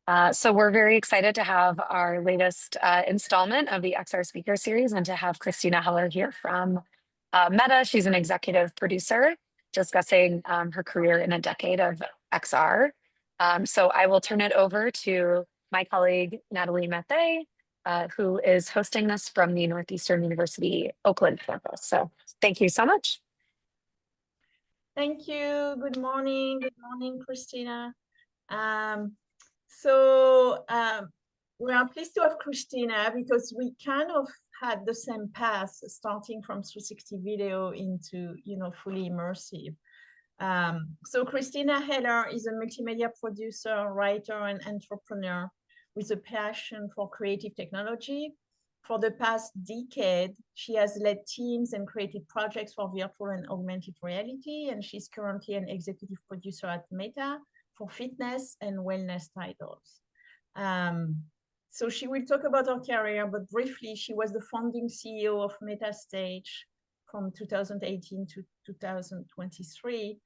So we're very excited to have our latest installment of the XR Speaker Series and to have Christina Heller here from Meta. She's an executive producer discussing her career in a decade of XR. So I will turn it over to my colleague, Nathalie Mathe, who is hosting this from the Northeastern University Oakland campus. So thank you so much. Thank you. Good morning. Good morning, Christina. We are pleased to have Christina because we kind of had the same path starting from 360 video into, fully immersive. So Christina Heller is a multimedia producer, writer, and entrepreneur with a passion for creative technology. For the past decade, she has led teams and created projects for virtual and augmented reality, and she's currently an executive producer at Meta for fitness and wellness titles. So she will talk about her career, but briefly, she was the founding CEO of Metastage from 2018 to 2023,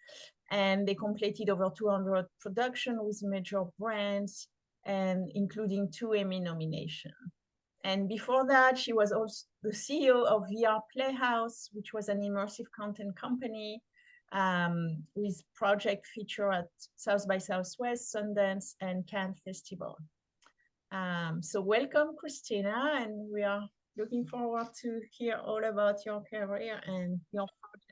and they completed over 200 productions with major brands, and including 2 Emmy nominations. And before that, she was also the CEO of VR Playhouse, which was an immersive content company with project feature at South by Southwest, Sundance, and Cannes Festival. So welcome, Christina, and we are looking forward to hear all about your career and your project.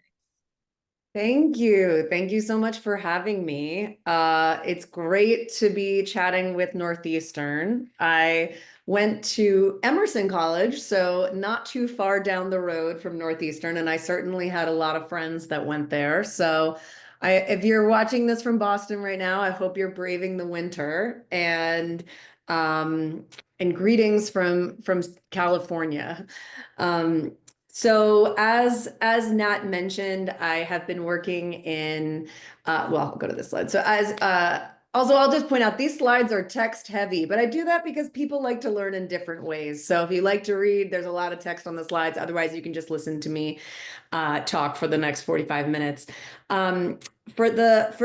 Thank you. Thank you so much for having me. It's great to be chatting with Northeastern. I went to Emerson College, so not too far down the road from Northeastern, and I certainly had a lot of friends that went there. So if you're watching this from Boston right now, I hope you're braving the winter, and greetings from California. So as Nat mentioned, I have been working in, well, I'll go to this slide. So also I'll just point out these slides are text heavy, but I do that because people like to learn in different ways. So if you like to read, there's a lot of text on the slides. Otherwise you can just listen to me talk for the next 45 minutes.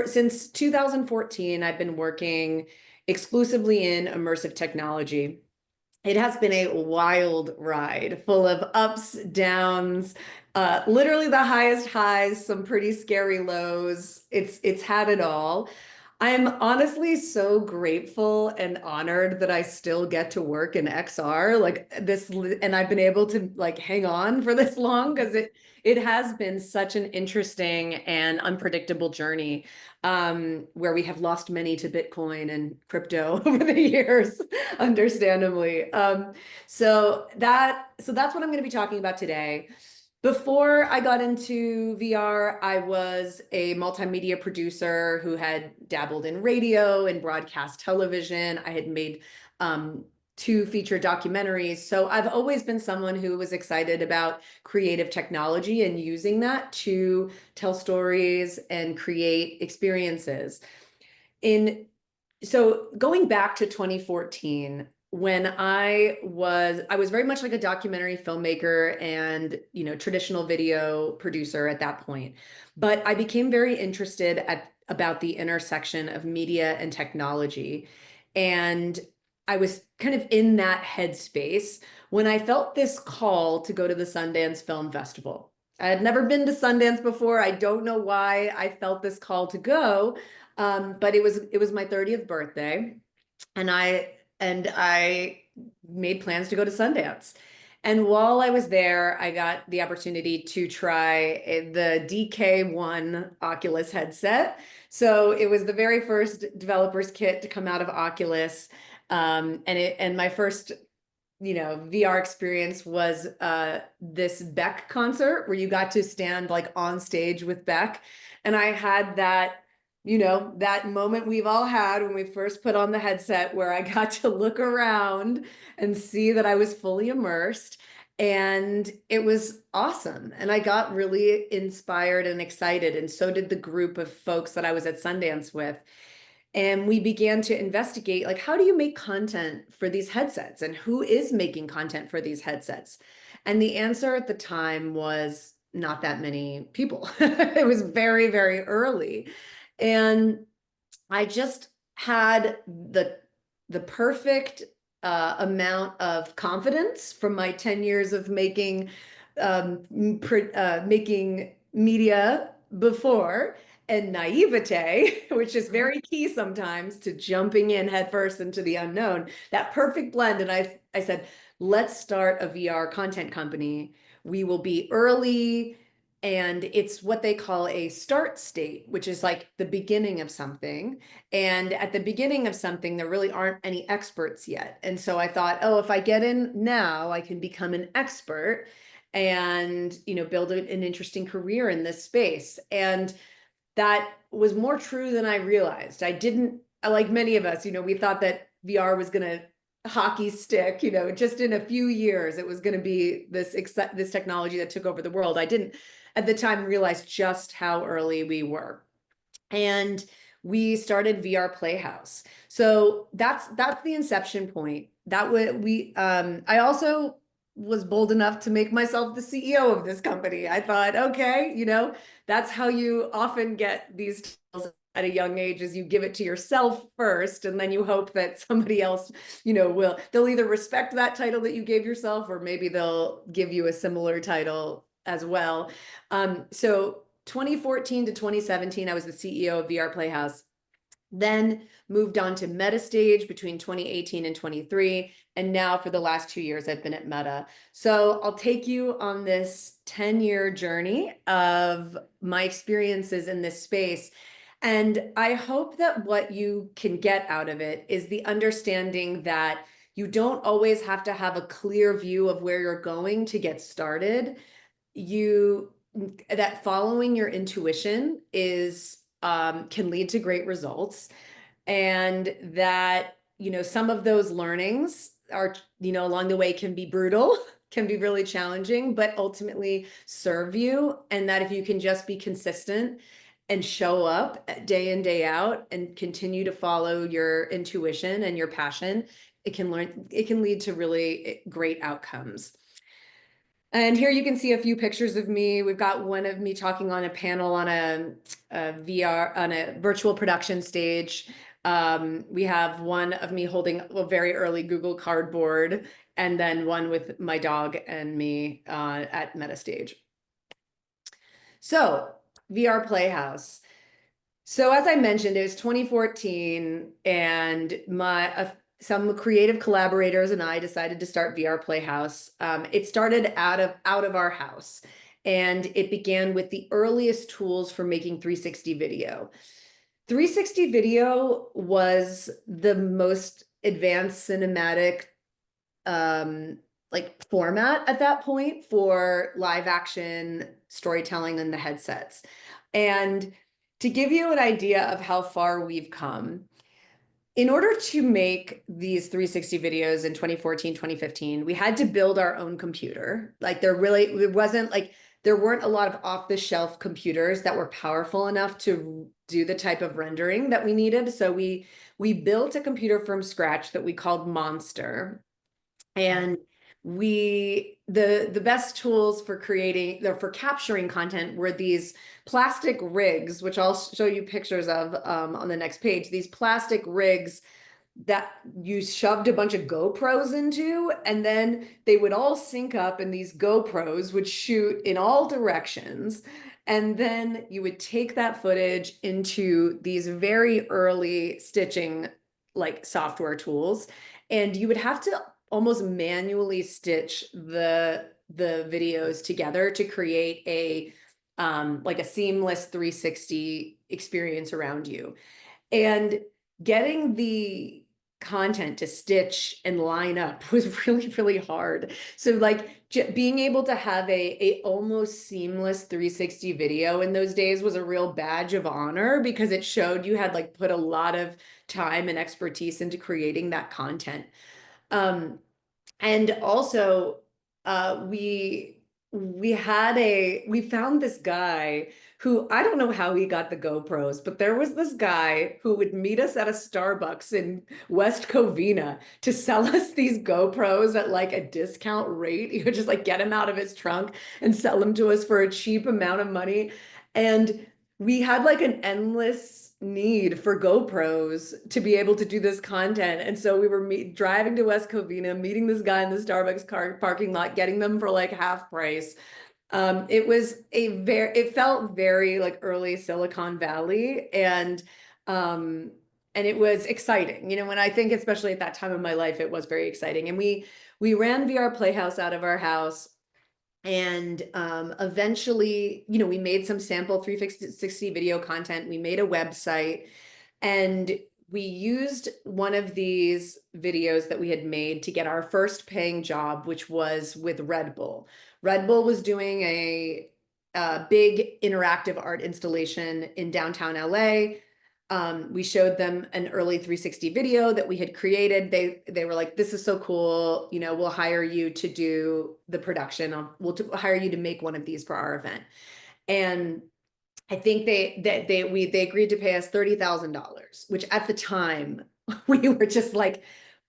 Since 2014, I've been working exclusively in immersive technology. It has been a wild ride, full of ups, downs, literally the highest highs, some pretty scary lows. It's had it all. I'm honestly so grateful and honored that I still get to work in XR like this, and I've been able to like hang on for this long because it has been such an interesting and unpredictable journey, where we have lost many to Bitcoin and crypto over the years, understandably. So that's what I'm going to be talking about today. Before I got into VR, I was a multimedia producer who had dabbled in radio and broadcast television. I had made 2 feature documentaries. So I've always been someone who was excited about creative technology and using that to tell stories and create experiences. So going back to 2014, when I was very much like a documentary filmmaker and, traditional video producer at that point, but I became very interested about the intersection of media and technology. And I was kind of in that headspace when I felt this call to go to the Sundance Film Festival. I had never been to Sundance before. I don't know why I felt this call to go, but it was my 30th birthday, and I made plans to go to Sundance. And while I was there, I got the opportunity to try the DK1 Oculus headset. So it was the very first developer's kit to come out of Oculus. And my first, VR experience was this Beck concert where you got to stand like on stage with Beck. And I had that moment we've all had when we first put on the headset where I got to look around and see that I was fully immersed. And it was awesome. And I got really inspired and excited. And so did the group of folks that I was at Sundance with. And we began to investigate, like, how do you make content for these headsets? And who is making content for these headsets? And the answer at the time was not that many people. It was very, very early. And I just had the perfect amount of confidence from my 10 years of making media before, and naivete, which is very key sometimes to jumping in headfirst into the unknown, that perfect blend. And I said, let's start a VR content company. We will be early, and it's what they call a start state, which is like the beginning of something. And at the beginning of something, there really aren't any experts yet. And so I thought, oh, if I get in now, I can become an expert and, you know, build an interesting career in this space. And that was more true than I realized. I didn't, like many of us, you know, we thought that VR was going to hockey stick, you know, just in a few years, it was going to be this technology that took over the world. I didn't at the time realize just how early we were. And we started VR Playhouse. So that's the inception point. I also was bold enough to make myself the CEO of this company. I thought, okay, you know, that's how you often get these titles at a young age, is you give it to yourself first, and then you hope that somebody else, you know, they'll either respect that title that you gave yourself, or maybe they'll give you a similar title as well. So 2014 to 2017, I was the CEO of VR Playhouse. Then moved on to Metastage between 2018 and 23. And now for the last 2 years, I've been at Meta. So I'll take you on this 10-year journey of my experiences in this space. And I hope that what you can get out of it is the understanding that you don't always have to have a clear view of where you're going to get started. That following your intuition can lead to great results, and that, you know, some of those learnings are, you know, along the way can be brutal, can be really challenging, but ultimately serve you. And that if you can just be consistent and show up day in, day out, and continue to follow your intuition and your passion, it can lead to really great outcomes. And here you can see a few pictures of me. We've got one of me talking on a panel on a virtual production stage. We have one of me holding a very early Google Cardboard, and then one with my dog and me at Metastage. So VR Playhouse. So as I mentioned, it was 2014, and some creative collaborators and I decided to start VR Playhouse. It started out of our house, and it began with the earliest tools for making 360 video. 360 video was the most advanced cinematic like format at that point for live action storytelling in the headsets. And to give you an idea of how far we've come, in order to make these 360 videos in 2014, 2015, we had to build our own computer. Like there weren't a lot of off-the-shelf computers that were powerful enough to do the type of rendering that we needed. So we built a computer from scratch that we called Monster. And the best tools for capturing content were these plastic rigs, which I'll show you pictures of on the next page. These plastic rigs that you shoved a bunch of GoPros into, and then they would all sync up, and these GoPros would shoot in all directions. And then you would take that footage into these very early stitching like software tools, and you would have to almost manually stitch the videos together to create a like a seamless 360 experience around you. And getting the content to stitch and line up was really, really hard. So like being able to have a almost seamless 360 video in those days was a real badge of honor, because it showed you had like put a lot of time and expertise into creating that content. And also, we found this guy who, I don't know how he got the GoPros, but there was this guy who would meet us at a Starbucks in West Covina to sell us these GoPros at like a discount rate. He would just like get them out of his trunk and sell them to us for a cheap amount of money. And we had like an endless need for GoPros to be able to do this content. And so we were driving to West Covina, meeting this guy in the Starbucks parking lot, getting them for like half price. It felt very like early Silicon Valley, and it was exciting. You know, when I think, especially at that time of my life, it was very exciting. And we ran VR Playhouse out of our house. And eventually, you know, we made some sample 360 video content. We made a website, and we used one of these videos that we had made to get our first paying job, which was with Red Bull. Red Bull was doing a big interactive art installation in downtown LA. We showed them an early 360 video that we had created. They were like, this is so cool. You know, we'll hire you to do the production. We'll hire you to make one of these for our event. And I think they agreed to pay us $30,000, which at the time we were just like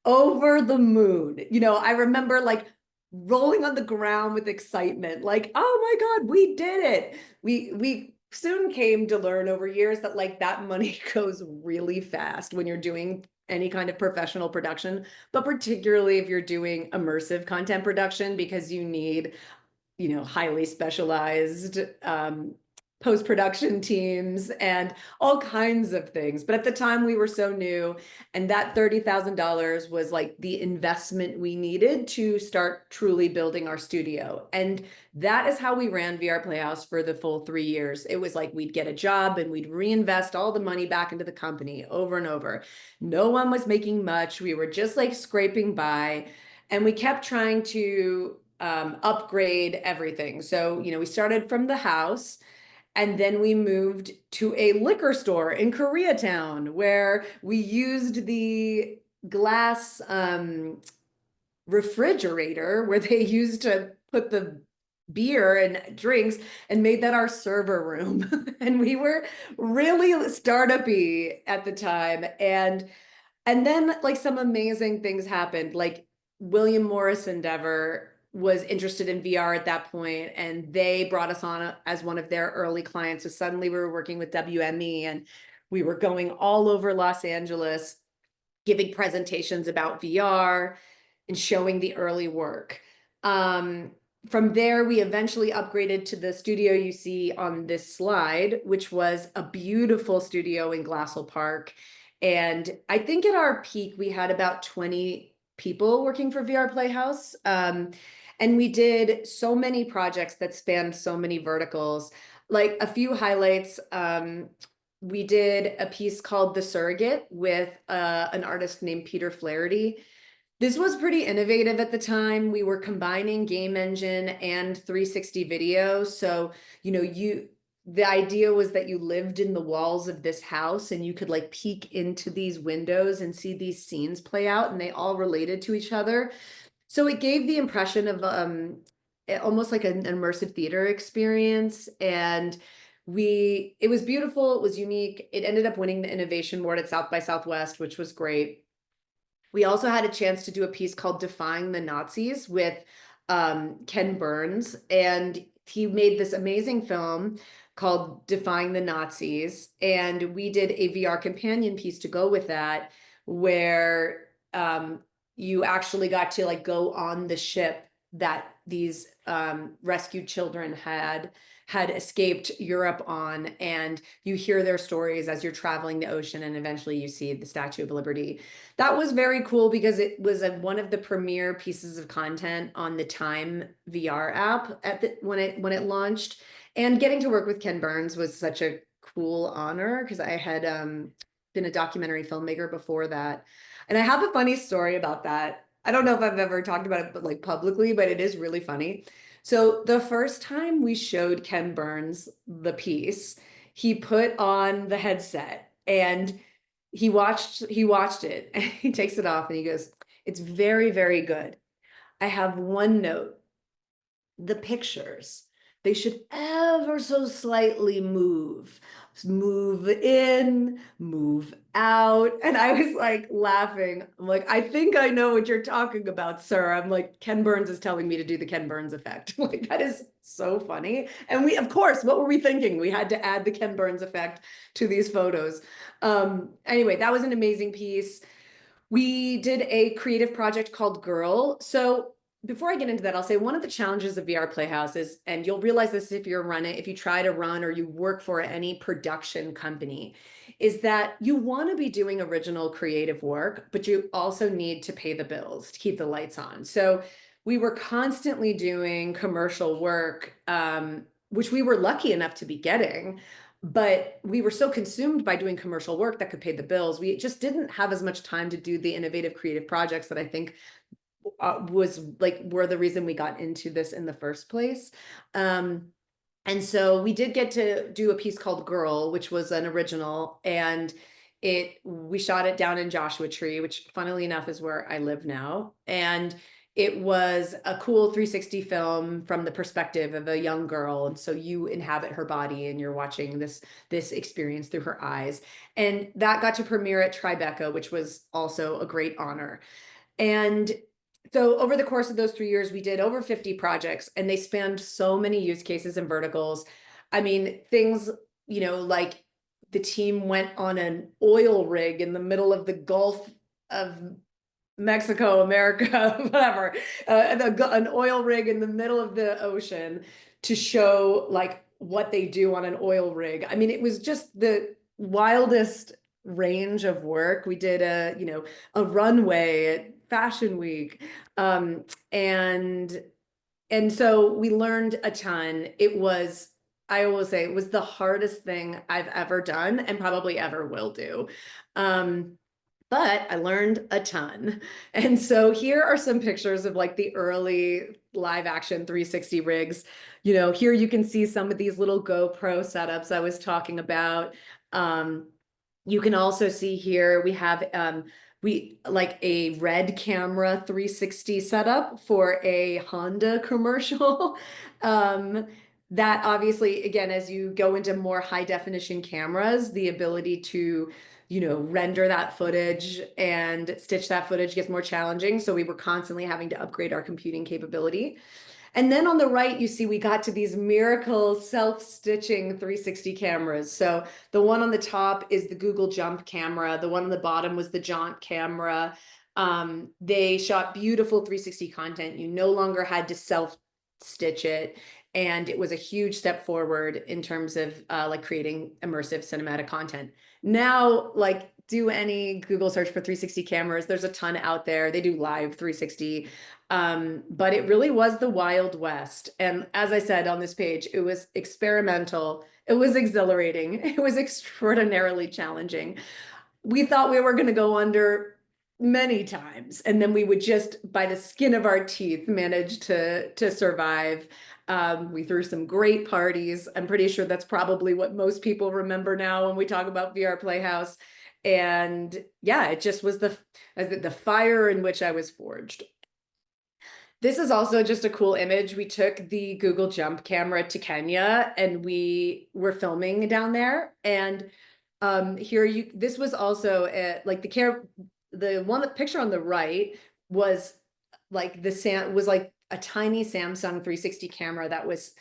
over the moon. You know, I remember like rolling on the ground with excitement, like, oh my God, we did it. We soon came to learn over years that like that money goes really fast when you're doing any kind of professional production, but particularly if you're doing immersive content production, because you need, you know, highly specialized post-production teams and all kinds of things. But at the time we were so new, and that $30,000 was like the investment we needed to start truly building our studio. And that is how we ran VR Playhouse for the full 3 years. It was like we'd get a job and we'd reinvest all the money back into the company over and over. No one was making much. We were just like scraping by, and we kept trying to upgrade everything. So, you know, we started from the house, and then we moved to a liquor store in Koreatown, where we used the glass refrigerator where they used to put the beer and drinks, and made that our server room. And we were really startup-y at the time. And then like some amazing things happened. Like William Morris Endeavor was interested in VR at that point, and they brought us on as one of their early clients. So suddenly we were working with WME, and we were going all over Los Angeles, giving presentations about VR and showing the early work. From there, we eventually upgraded to the studio you see on this slide, which was a beautiful studio in Glassell Park. And I think at our peak, we had about 20 people working for VR Playhouse. And we did so many projects that spanned so many verticals. Like a few highlights, we did a piece called The Surrogate with an artist named Peter Flaherty. This was pretty innovative at the time. We were combining game engine and 360 video. So, you know, the idea was that you lived in the walls of this house, and you could like peek into these windows and see these scenes play out, and they all related to each other. So it gave the impression of almost like an immersive theater experience. And it was beautiful, it was unique. It ended up winning the Innovation Award at South by Southwest, which was great. We also had a chance to do a piece called Defying the Nazis with Ken Burns, and he made this amazing film called Defying the Nazis. And we did a VR companion piece to go with that, where you actually got to like go on the ship that these rescued children had escaped Europe on, and you hear their stories as you're traveling the ocean, and eventually you see the Statue of Liberty. That was very cool because it was one of the premier pieces of content on the Time VR app when it launched. And getting to work with Ken Burns was such a cool honor, because I had been a documentary filmmaker before that. And I have a funny story about that. I don't know if I've ever talked about it, but like publicly, but it is really funny. So the first time we showed Ken Burns the piece, he put on the headset and he watched it, and he takes it off and he goes, "It's very, very good. I have one note. The pictures, they should ever so slightly move in, move out. And I was like laughing. I'm like, I think I know what you're talking about, sir. I'm like, Ken Burns is telling me to do the Ken Burns effect. Like, that is so funny. And we, of course, what were we thinking? We had to add the Ken Burns effect to these photos. Anyway, that was an amazing piece. We did a creative project called Girl. So before I get into that, I'll say one of the challenges of VR Playhouse is, and you'll realize this if you try to run or you work for any production company, is that you want to be doing original creative work, but you also need to pay the bills to keep the lights on. So we were constantly doing commercial work, which we were lucky enough to be getting. But we were so consumed by doing commercial work that could pay the bills. We just didn't have as much time to do the innovative creative projects that I think were the reason we got into this in the first place. And so we did get to do a piece called Girl, which was an original, and we shot it down in Joshua Tree, which funnily enough is where I live now. And it was a cool 360 film from the perspective of a young girl. And so you inhabit her body and you're watching this experience through her eyes. And that got to premiere at Tribeca, which was also a great honor. And so over the course of those 3 years, we did over 50 projects, and they spanned so many use cases and verticals. I mean, things, like the team went on an oil rig in the middle of the Gulf of Mexico, America, whatever, an oil rig in the middle of the ocean to show like what they do on an oil rig. I mean, it was just the wildest range of work. We did a runway at Fashion Week. And so we learned a ton. I will say it was the hardest thing I've ever done and probably ever will do. But I learned a ton. And so here are some pictures of like the early live action 360 rigs. Here you can see some of these little GoPro setups I was talking about. You can also see here we have like a red camera 360 setup for a Honda commercial. That obviously, again, as you go into more high definition cameras, the ability to render that footage and stitch that footage gets more challenging. So we were constantly having to upgrade our computing capability. And then on the right, you see we got to these miracle self-stitching 360 cameras. So the one on the top is the Google Jump camera. The one on the bottom was the Jaunt camera. They shot beautiful 360 content. You no longer had to self-stitch it. And it was a huge step forward in terms of like creating immersive cinematic content. Now, like, do any Google search for 360 cameras. There's a ton out there. They do live 360. But it really was the Wild West. And as I said on this page, it was experimental. It was exhilarating. It was extraordinarily challenging. We thought we were going to go under many times, and then we would just, by the skin of our teeth, manage to survive. We threw some great parties. I'm pretty sure that's probably what most people remember now when we talk about VR Playhouse. And yeah, it just was the fire in which I was forged. This is also just a cool image. We took the Google Jump camera to Kenya and we were filming down there. And this was also like the picture on the right was like a tiny Samsung 360 camera that was,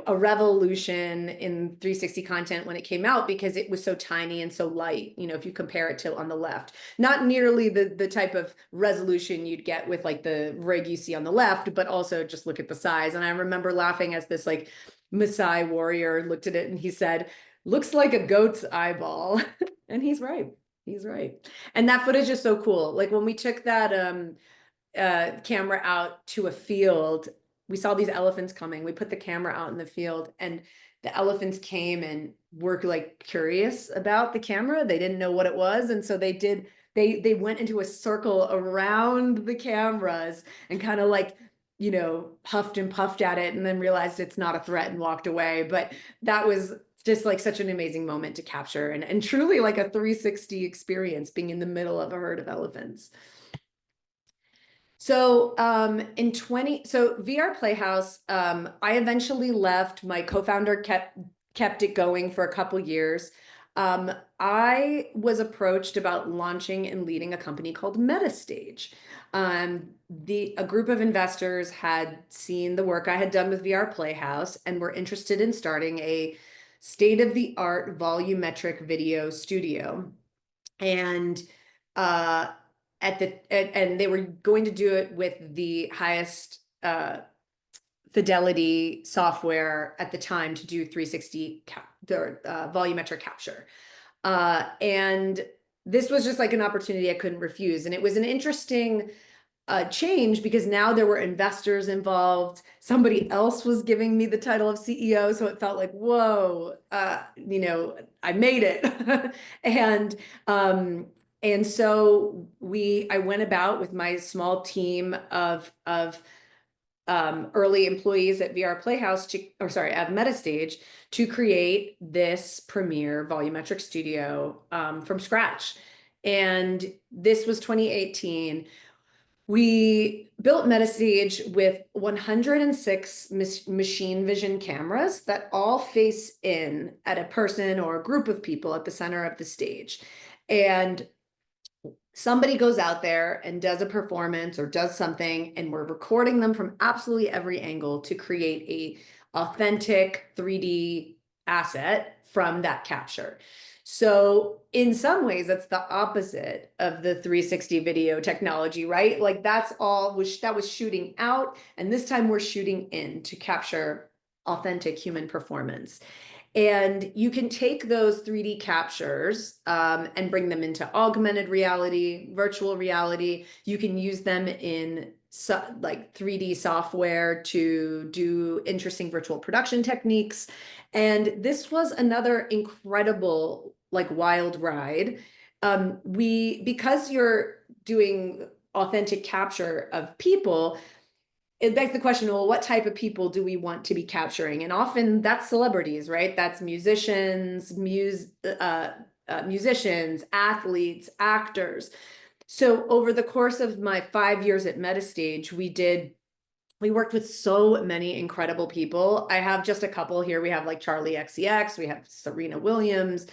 a revolution in 360 content when it came out because it was so tiny and so light, if you compare it to on the left. Not nearly the type of resolution you'd get with like the rig you see on the left, but also just look at the size. And I remember laughing as this like Maasai warrior looked at it and he said, "Looks like a goat's eyeball." And he's right. He's right. And that footage is so cool. Like when we took that camera out to a field, we saw these elephants coming. We put the camera out in the field and the elephants came and were like curious about the camera. They didn't know what it was. And so they went into a circle around the cameras and kind of like, huffed and puffed at it and then realized it's not a threat and walked away. But that was just like such an amazing moment to capture and truly like a 360 experience being in the middle of a herd of elephants. So so VR Playhouse, I eventually left. My co-founder kept it going for a couple years. I was approached about launching and leading a company called Metastage. A group of investors had seen the work I had done with VR Playhouse and were interested in starting a state-of-the-art volumetric video studio. And and they were going to do it with the highest fidelity software at the time to do 360 volumetric capture. And this was just like an opportunity I couldn't refuse. And it was an interesting change because now there were investors involved. Somebody else was giving me the title of CEO. So it felt like, whoa, you know, I made it. And so I went about with my small team of early employees at VR Playhouse at Metastage to create this premier volumetric studio from scratch. And this was 2018. We built Metastage with 106 machine vision cameras that all face in at a person or a group of people at the center of the stage. And somebody goes out there and does a performance or does something, and we're recording them from absolutely every angle to create a authentic 3D asset from that capture. So in some ways, that's the opposite of the 360 video technology, right? Like that was shooting out, and this time we're shooting in to capture authentic human performance. And you can take those 3D captures and bring them into augmented reality, virtual reality. You can use them in like 3D software to do interesting virtual production techniques. And this was another incredible, like wild ride. Because you're doing authentic capture of people, it begs the question, well, what type of people do we want to be capturing? And often that's celebrities, right? That's musicians, athletes, actors. So over the course of my 5 years at Metastage, we worked with so many incredible people. I have just a couple here. We have like Charlie XCX, we have Serena Williams,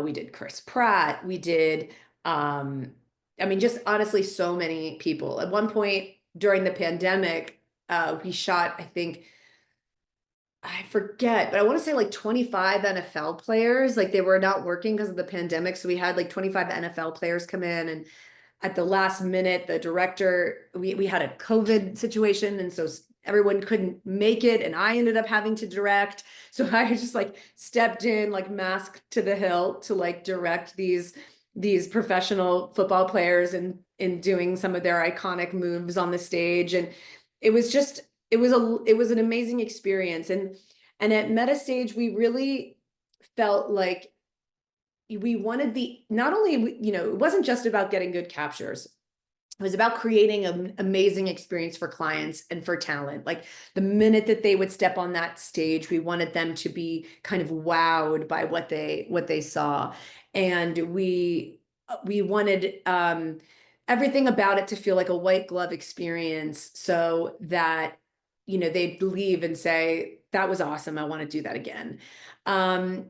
we did Chris Pratt, we did, just honestly, so many people. At one point, during the pandemic, we shot, I forget, but I want to say like 25 NFL players. Like they were not working because of the pandemic. So we had like 25 NFL players come in, and at the last minute, the director, we had a COVID situation. And so everyone couldn't make it. And I ended up having to direct. So I just like stepped in, like masked to the hilt to like direct these professional football players and in doing some of their iconic moves on the stage. And it was an amazing experience. And at Metastage, we really felt like we wanted not only, it wasn't just about getting good captures. It was about creating an amazing experience for clients and for talent. Like the minute that they would step on that stage, we wanted them to be kind of wowed by what they saw. And we wanted everything about it to feel like a white glove experience, so that they'd leave and say, that was awesome, I want to do that again. And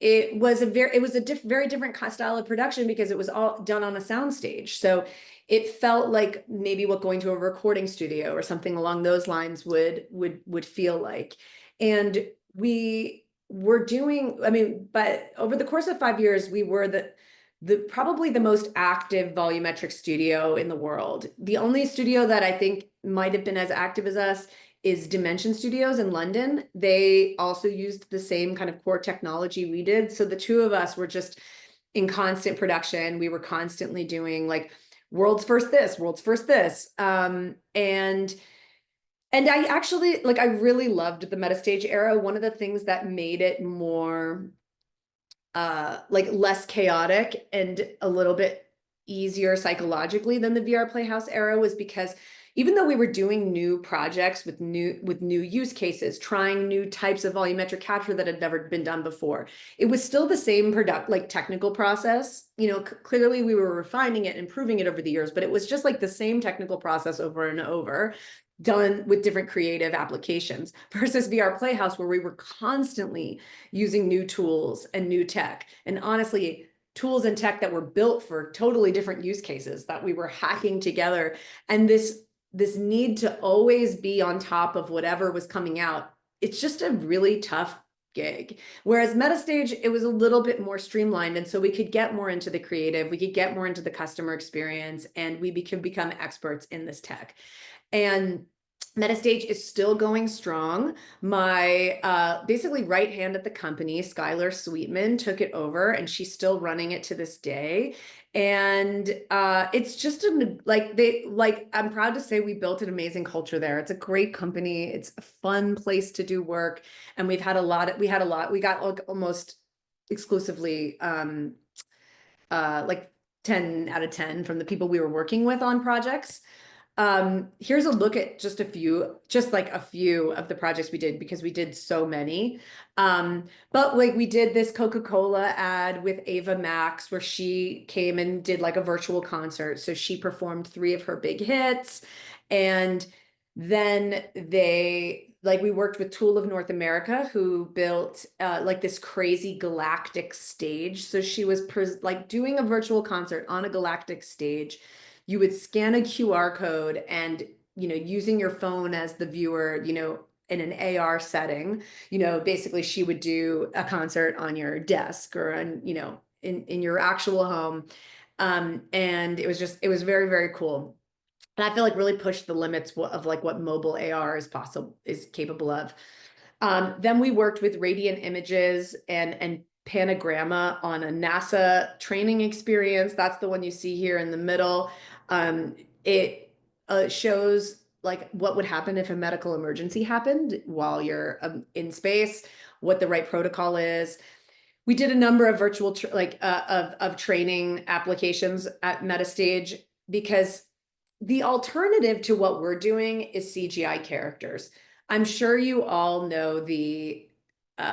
it was a very different style of production because it was all done on a soundstage. So it felt like maybe what going to a recording studio or something along those lines would feel like. And we were doing, but over the course of 5 years, we were probably the most active volumetric studio in the world. The only studio that I think might have been as active as us is Dimension Studios in London. They also used the same kind of core technology we did. So the two of us were just in constant production. We were constantly doing like world's first this, world's first this. And I actually, I really loved the Metastage era. One of the things that made it more less chaotic and a little bit easier psychologically than the VR Playhouse era was because even though we were doing new projects with new use cases, trying new types of volumetric capture that had never been done before, it was still the same technical process. You know, clearly we were refining it, improving it over the years, but it was just like the same technical process over and over, done with different creative applications, versus VR Playhouse, where we were constantly using new tools and new tech. And honestly, tools and tech that were built for totally different use cases that we were hacking together. And this need to always be on top of whatever was coming out, it's just a really tough gig. Whereas Metastage, it was a little bit more streamlined. And so we could get more into the creative, we could get more into the customer experience, and we could become experts in this tech. And Metastage is still going strong. My basically right hand at the company, Skylar Sweetman, took it over, and she's still running it to this day. And it's just I'm proud to say we built an amazing culture there. It's a great company. It's a fun place to do work. And we got like almost exclusively like 10 out of 10 from the people we were working with on projects. Here's a look at just a few of the projects we did, because we did so many. But like we did this Coca-Cola ad with Ava Max, where she came and did like a virtual concert. So she performed 3 of her big hits. And then we worked with Tool of North America, who built like this crazy galactic stage. So she was doing a virtual concert on a galactic stage. You would scan a QR code, and, you know, using your phone as the viewer, you know, in an AR setting, you know, basically she would do a concert on your desk or on, you know, in your actual home. And it was very, very cool. And I feel like really pushed the limits of like what mobile AR is capable of. Then we worked with Radiant Images and Panagramma on a NASA training experience. That's the one you see here in the middle. It shows like what would happen if a medical emergency happened while you're in space, what the right protocol is. We did a number of virtual of training applications at Metastage, because the alternative to what we're doing is CGI characters. I'm sure you all know the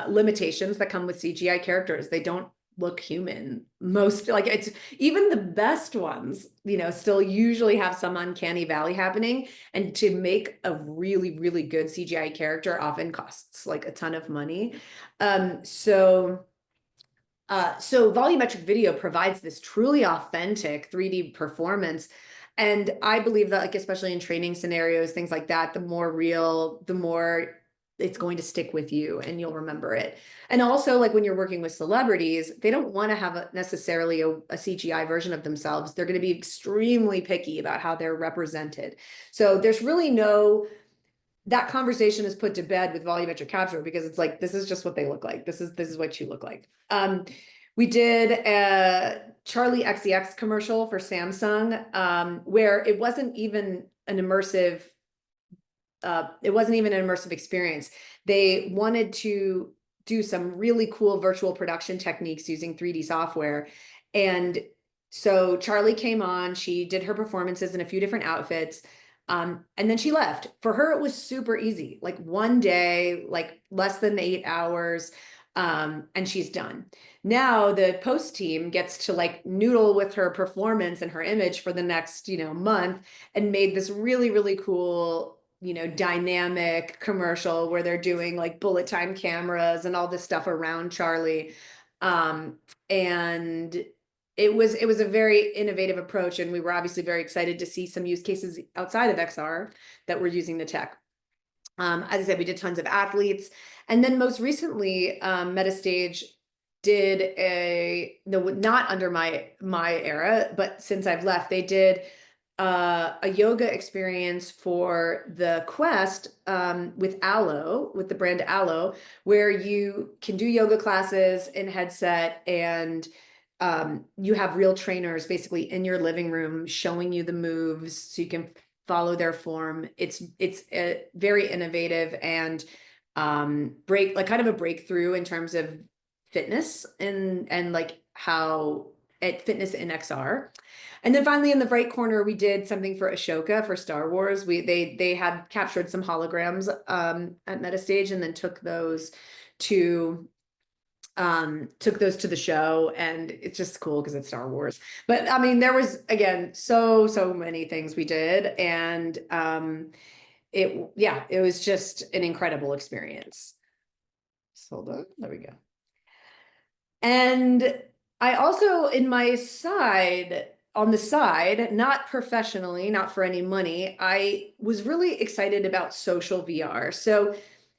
limitations that come with CGI characters. They don't look human. It's even the best ones, you know, still usually have some uncanny valley happening. And to make a really, really good CGI character often costs like a ton of money. So volumetric video provides this truly authentic 3D performance. And I believe that, like, especially in training scenarios, things like that, the more real, the more it's going to stick with you and you'll remember it. And also, like, when you're working with celebrities, they don't want to have necessarily a CGI version of themselves. They're going to be extremely picky about how they're represented. So there's really that conversation is put to bed with volumetric capture, because it's like, this is just what they look like. This is what you look like. We did a Charlie XCX commercial for Samsung, where it wasn't even an immersive experience. They wanted to do some really cool virtual production techniques using 3D software. And so Charlie came on, she did her performances in a few different outfits. And then she left. For her, it was super easy, like one day, like less than 8 hours. And she's done. Now the post team gets to like noodle with her performance and her image for the next, you know, month, and made this really, really cool, you know, dynamic commercial where they're doing like bullet time cameras and all this stuff around Charlie. And it was a very innovative approach. And we were obviously very excited to see some use cases outside of XR that were using the tech. As I said, we did tons of athletes. And then most recently, Metastage did not under my era, but since I've left, they did a yoga experience for the Quest with the brand Aloe, where you can do yoga classes in headset, and you have real trainers basically in your living room showing you the moves so you can follow their form. It's a very innovative and kind of a breakthrough in terms of fitness and like how at Fitness in XR. And then finally in the right corner, we did something for Ashoka for Star Wars. They had captured some holograms at Metastage and then took those to the show, and it's just cool because it's Star Wars. But I mean, there was, again, so many things we did, and it was just an incredible experience. So hold on, there we go. And I also, on the side, not professionally, not for any money, I was really excited about social VR. So,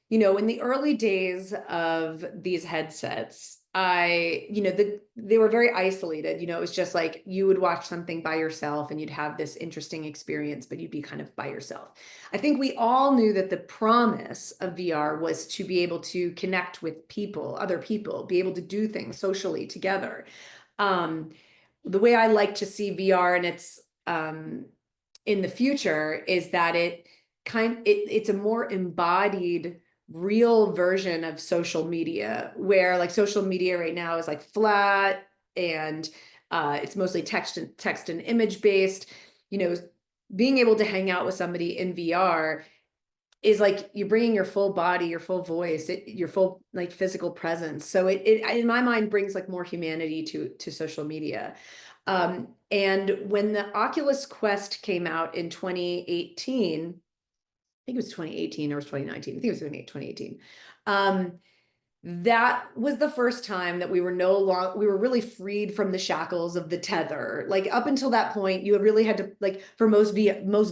in the early days of these headsets, they were very isolated. It was just like you would watch something by yourself and you'd have this interesting experience, but you'd be kind of by yourself. I think we all knew that the promise of VR was to be able to connect with people, other people, be able to do things socially together. The way I like to see VR and it's in the future is that it's a more embodied, real version of social media, where like social media right now is like flat and it's mostly text and image based. Being able to hang out with somebody in VR is like you're bringing your full body, your full voice, your full like physical presence. So it in my mind brings like more humanity to social media. And when the Oculus Quest came out in 2018, I think it was 2018 or it was 2019. I think it was 2018. That was the first time that we were really freed from the shackles of the tether. Like up until that point, you really had to, like for most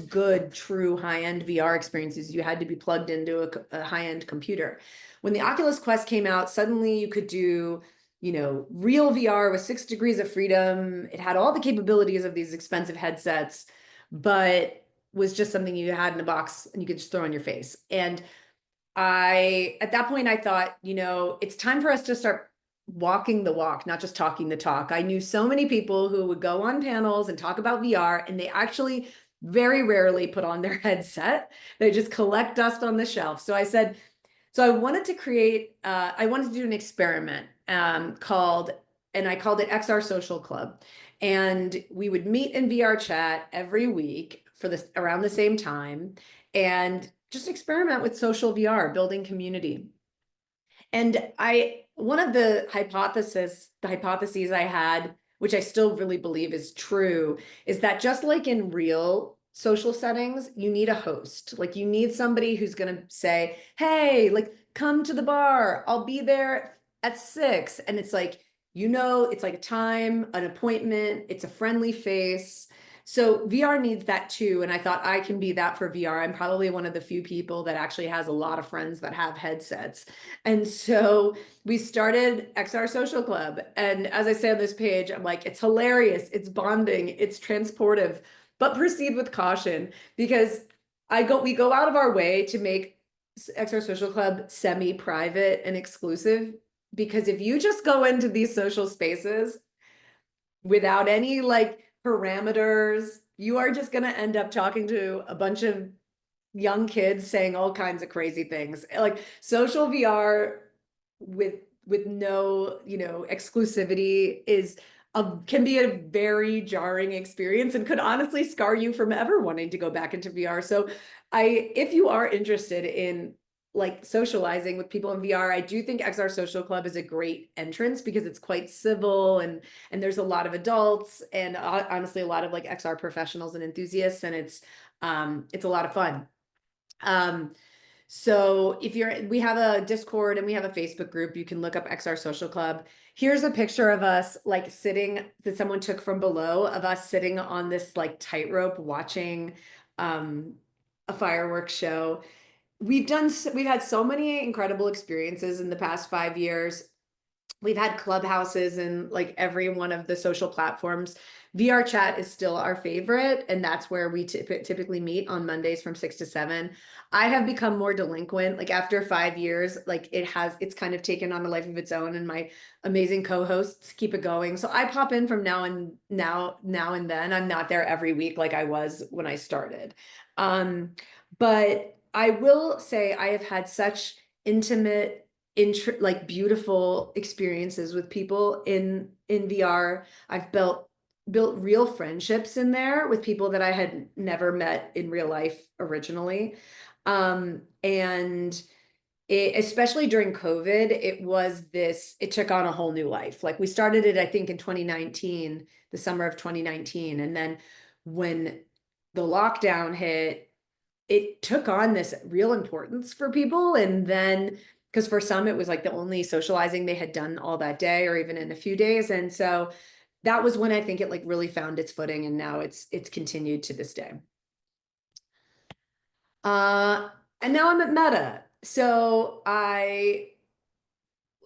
good, true high-end VR experiences, you had to be plugged into a high-end computer. When the Oculus Quest came out, suddenly you could do, real VR with 6 degrees of freedom. It had all the capabilities of these expensive headsets, but was just something you had in a box and you could just throw on your face. And at that point, I thought, it's time for us to start walking the walk, not just talking the talk. I knew so many people who would go on panels and talk about VR, and they actually very rarely put on their headset. They just collect dust on the shelf. So I said, I wanted to do an experiment I called it XR Social Club. And we would meet in VR chat every week around the same time and just experiment with social VR, building community. And one of the hypotheses I had, which I still really believe is true, is that just like in real social settings, you need a host. Like you need somebody who's going to say, hey, like come to the bar, I'll be there at 6. And it's like, it's like a time, an appointment, it's a friendly face. So VR needs that too. And I thought I can be that for VR. I'm probably one of the few people that actually has a lot of friends that have headsets. And so we started XR Social Club. And as I say on this page, I'm like, it's hilarious, it's bonding, it's transportive, but proceed with caution, because we go out of our way to make XR Social Club semi-private and exclusive. Because if you just go into these social spaces without any like parameters, you are just going to end up talking to a bunch of young kids saying all kinds of crazy things. Like social VR with no, exclusivity can be a very jarring experience and could honestly scar you from ever wanting to go back into VR. So if you are interested in like socializing with people in VR, I do think XR Social Club is a great entrance because it's quite civil and there's a lot of adults and honestly a lot of like XR professionals and enthusiasts, and it's a lot of fun. So we have a Discord and we have a Facebook group. You can look up XR Social Club. Here's a picture of us like sitting that someone took from below of us sitting on this like tightrope watching a fireworks show. We've had so many incredible experiences in the past 5 years. We've had clubhouses in like every one of the social platforms. VR chat is still our favorite, and that's where we typically meet on Mondays from 6 to 7. I have become more delinquent. Like after 5 years, like it's kind of taken on a life of its own, and my amazing co-hosts keep it going. So I pop in from now and then. I'm not there every week like I was when I started. But I will say I have had such intimate like beautiful experiences with people in VR. I've built real friendships in there with people that I had never met in real life originally. And especially during COVID, it took on a whole new life. Like we started it, I think in 2019, the summer of 2019. And then when the lockdown hit, it took on this real importance for people. And then, because for some, it was like the only socializing they had done all that day or even in a few days. And so that was when I think it like really found its footing, and now it's continued to this day. And now I'm at Meta. So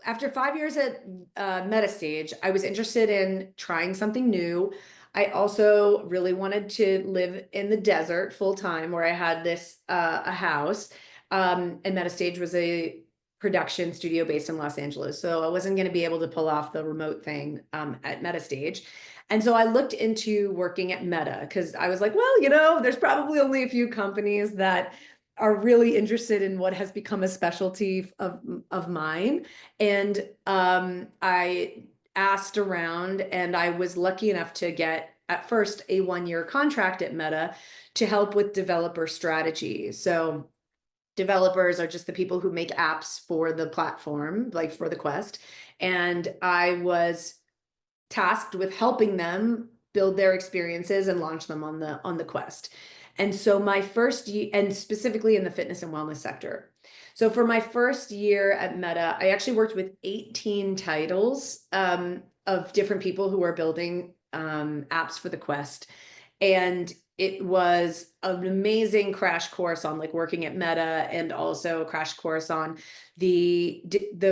after 5 years at Metastage, I was interested in trying something new. I also really wanted to live in the desert full time, where I had a house. And Metastage was a production studio based in Los Angeles. So I wasn't going to be able to pull off the remote thing at Metastage. And so I looked into working at Meta, because I was like, well, there's probably only a few companies that are really interested in what has become a specialty of mine. And I asked around, and I was lucky enough to get at first a 1-year contract at Meta to help with developer strategy. So developers are just the people who make apps for the platform, like for the Quest. And I was tasked with helping them build their experiences and launch them on the Quest. And so my first year, and specifically in the fitness and wellness sector. So for my first year at Meta, I actually worked with 18 titles of different people who are building apps for the Quest. And it was an amazing crash course on like working at Meta, and also a crash course on the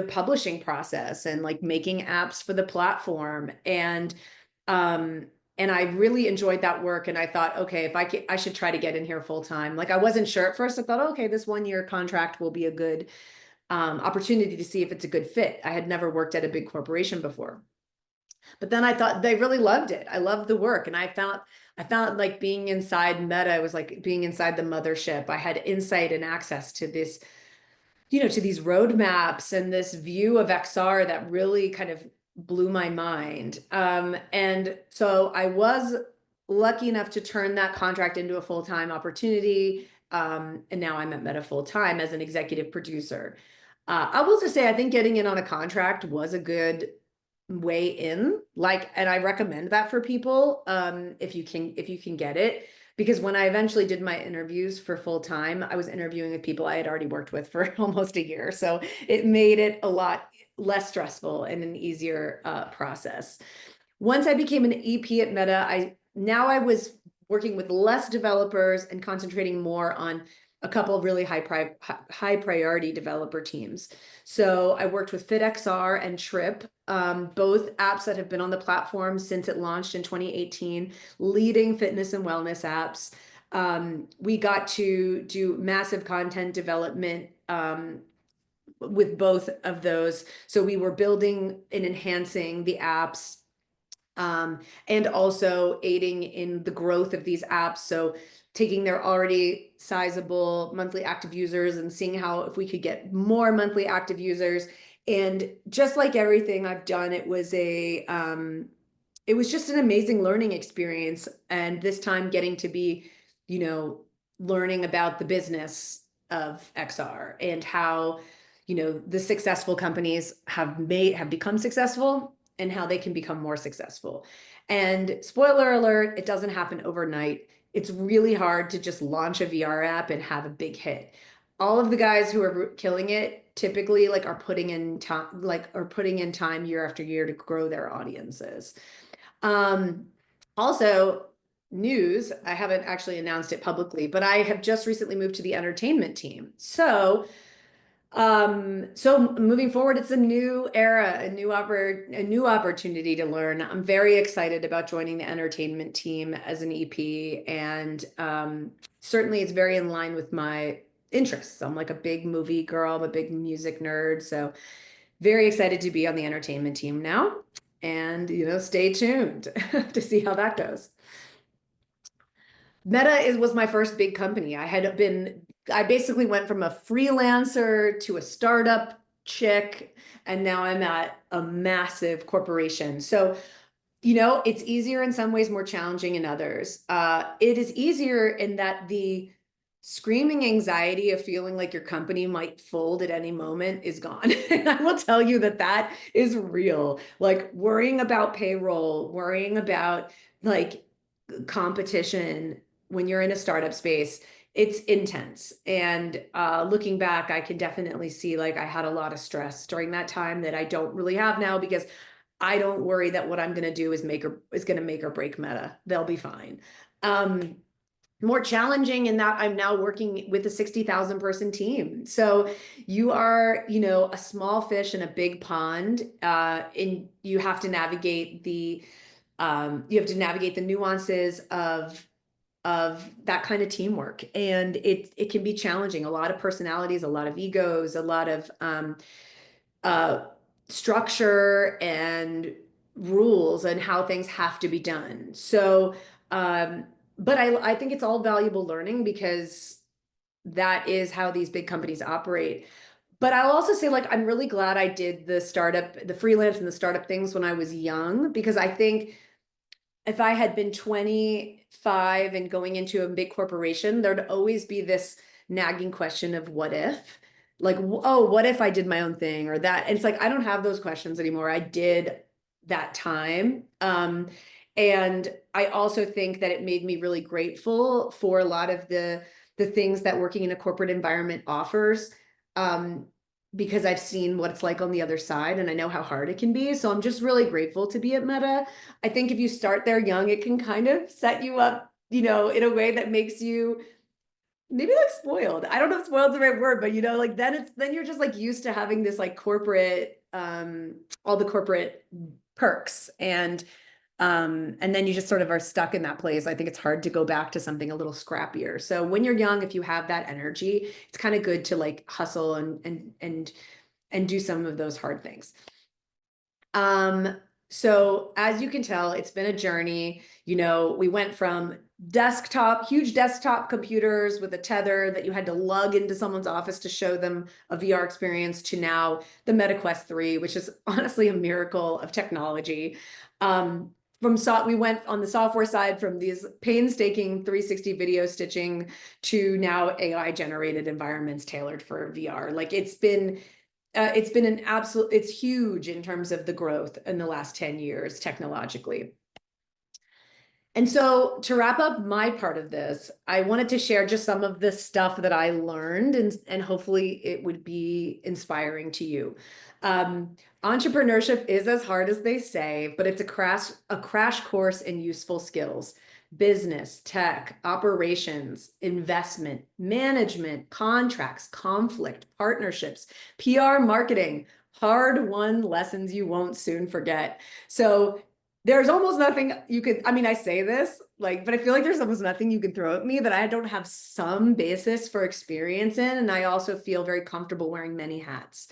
publishing process and like making apps for the platform. And I really enjoyed that work. And I thought, okay, I should try to get in here full time. Like I wasn't sure at first. I thought, okay, this 1-year contract will be a good opportunity to see if it's a good fit. I had never worked at a big corporation before. But then I thought they really loved it. I loved the work. And I found like being inside Meta, it was like being inside the mothership. I had insight and access to this, to these roadmaps and this view of XR that really kind of blew my mind. And so I was lucky enough to turn that contract into a full-time opportunity. And now I'm at Meta full-time as an executive producer. I will just say, I think getting in on a contract was a good way in, and I recommend that for people if you can get it. Because when I eventually did my interviews for full time, I was interviewing with people I had already worked with for almost a year. So it made it a lot less stressful and an easier process. Once I became an EP at Meta, I was working with less developers and concentrating more on a couple of really high priority developer teams. So I worked with FitXR and Trip, both apps that have been on the platform since it launched in 2018, leading fitness and wellness apps. We got to do massive content development with both of those. So we were building and enhancing the apps, and also aiding in the growth of these apps. So taking their already sizable monthly active users and seeing how if we could get more monthly active users. And just like everything I've done, it was just an amazing learning experience. And this time getting to be, learning about the business of XR and how, the successful companies have become successful and how they can become more successful. And spoiler alert, it doesn't happen overnight. It's really hard to just launch a VR app and have a big hit. All of the guys who are killing it typically are putting in time year after year to grow their audiences. Also, news, I haven't actually announced it publicly, but I have just recently moved to the entertainment team. So moving forward, it's a new era, a new opportunity to learn. I'm very excited about joining the entertainment team as an EP, and certainly it's very in line with my interests. I'm like a big movie girl, I'm a big music nerd, so very excited to be on the entertainment team now, and stay tuned to see how that goes. Meta was my first big company. I basically went from a freelancer to a startup chick, and now I'm at a massive corporation. So, you know, it's easier in some ways, more challenging in others. It is easier in that the screaming anxiety of feeling like your company might fold at any moment is gone. And I will tell you that that is real. Like worrying about payroll, worrying about like competition when you're in a startup space, it's intense. And looking back, I can definitely see like I had a lot of stress during that time that I don't really have now, because I don't worry that what I'm going to do is going to make or break Meta. They'll be fine. More challenging in that I'm now working with a 60,000 person team. So you are, you know, a small fish in a big pond. You have to navigate the nuances of that kind of teamwork, and it can be challenging. A lot of personalities, a lot of egos, a lot of structure and rules and how things have to be done. So but I think it's all valuable learning, because that is how these big companies operate. But I'll also say, like, I'm really glad I did the freelance and the startup things when I was young, because I think if I had been 25 and going into a big corporation, there'd always be this nagging question of what if? Like, oh, what if I did my own thing or that? And it's like, I don't have those questions anymore. I did that time. And I also think that it made me really grateful for a lot of the things that working in a corporate environment offers, because I've seen what it's like on the other side, and I know how hard it can be. So I'm just really grateful to be at Meta. I think if you start there young, it can kind of set you up, you know, in a way that makes you maybe like spoiled. I don't know if spoiled is the right word, but you know, like then you're just like used to having this like corporate, all the corporate perks, and then you just sort of are stuck in that place. I think it's hard to go back to something a little scrappier. So when you're young, if you have that energy, it's kind of good to like hustle and do some of those hard things. So as you can tell, it's been a journey. You know, we went from huge desktop computers with a tether that you had to lug into someone's office to show them a VR experience, to now the MetaQuest 3, which is honestly a miracle of technology. We went on the software side from these painstaking 360 video stitching to now AI generated environments tailored for VR. Like it's been it's huge in terms of the growth in the last 10 years technologically. And so to wrap up my part of this, I wanted to share just some of the stuff that I learned, and hopefully it would be inspiring to you. Entrepreneurship is as hard as they say, but it's a crash course in useful skills: business, tech, operations, investment, management, contracts, conflict, partnerships, PR, marketing, hard-won lessons you won't soon forget. So there's almost nothing you could, I mean, I say this, like, but I feel like there's almost nothing you can throw at me that I don't have some basis for experience in. And I also feel very comfortable wearing many hats.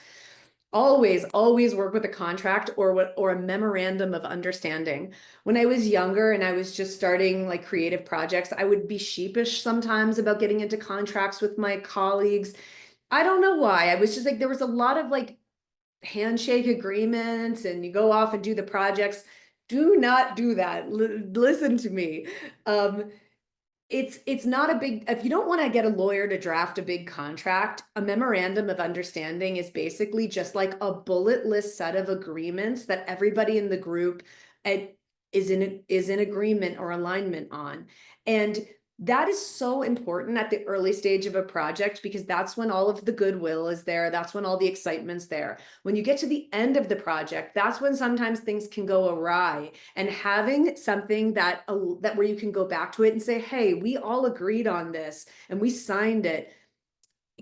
Always work with a contract or a memorandum of understanding. When I was younger and I was just starting like creative projects, I would be sheepish sometimes about getting into contracts with my colleagues. I don't know why. I was just like, there was a lot of like handshake agreements, and you go off and do the projects. Do not do that. Listen to me. It's not a big, if you don't want to get a lawyer to draft a big contract, a memorandum of understanding is basically just like a bulletless set of agreements that everybody in the group is in agreement or alignment on. And that is so important at the early stage of a project, because that's when all of the goodwill is there. That's when all the excitement's there. When you get to the end of the project, that's when sometimes things can go awry. And having something that where you can go back to it and say, hey, we all agreed on this and we signed it,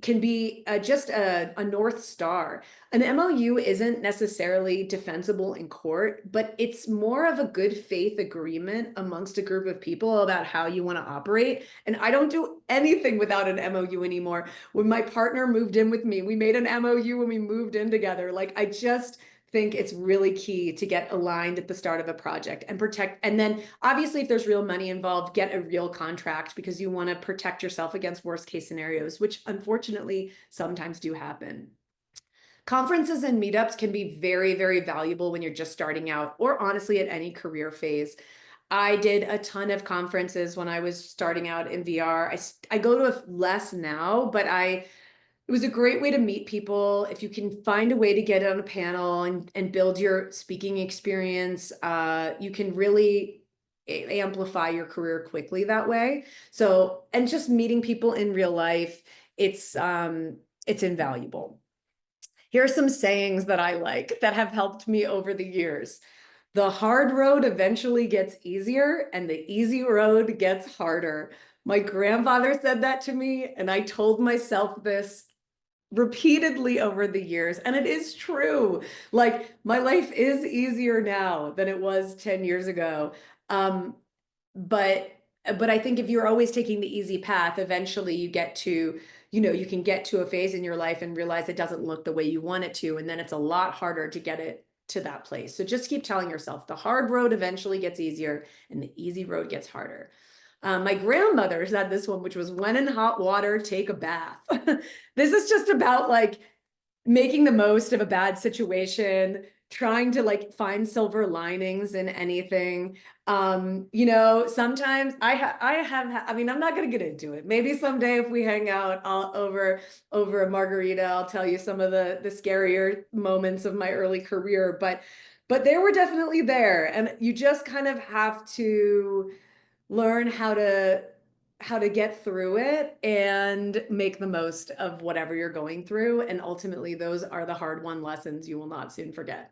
can be just a North Star. An MOU isn't necessarily defensible in court, but it's more of a good faith agreement amongst a group of people about how you want to operate. And I don't do anything without an MOU anymore. When my partner moved in with me, we made an MOU when we moved in together. Like, I just think it's really key to get aligned at the start of a project and protect. And then obviously if there's real money involved, get a real contract, because you want to protect yourself against worst case scenarios, which unfortunately sometimes do happen. Conferences and meetups can be very, very valuable when you're just starting out, or honestly at any career phase. I did a ton of conferences when I was starting out in VR. I go to less now, but it was a great way to meet people. If you can find a way to get on a panel and build your speaking experience, you can really amplify your career quickly that way. So, and just meeting people in real life, it's invaluable. Here are some sayings that I like that have helped me over the years. The hard road eventually gets easier and the easy road gets harder. My grandfather said that to me, and I told myself this repeatedly over the years, and it is true. Like, my life is easier now than it was 10 years ago. But I think if you're always taking the easy path, eventually you get to, you can get to a phase in your life and realize it doesn't look the way you want it to, and then it's a lot harder to get it to that place. So just keep telling yourself the hard road eventually gets easier and the easy road gets harder. My grandmother said this one, which was, when in hot water, take a bath. This is just about like making the most of a bad situation, trying to like find silver linings in anything. Sometimes I mean, I'm not going to get into it. Maybe someday if we hang out over a margarita, I'll tell you some of the scarier moments of my early career, but they were definitely there. And you just kind of have to learn how to get through it and make the most of whatever you're going through. And ultimately, those are the hard-won lessons you will not soon forget.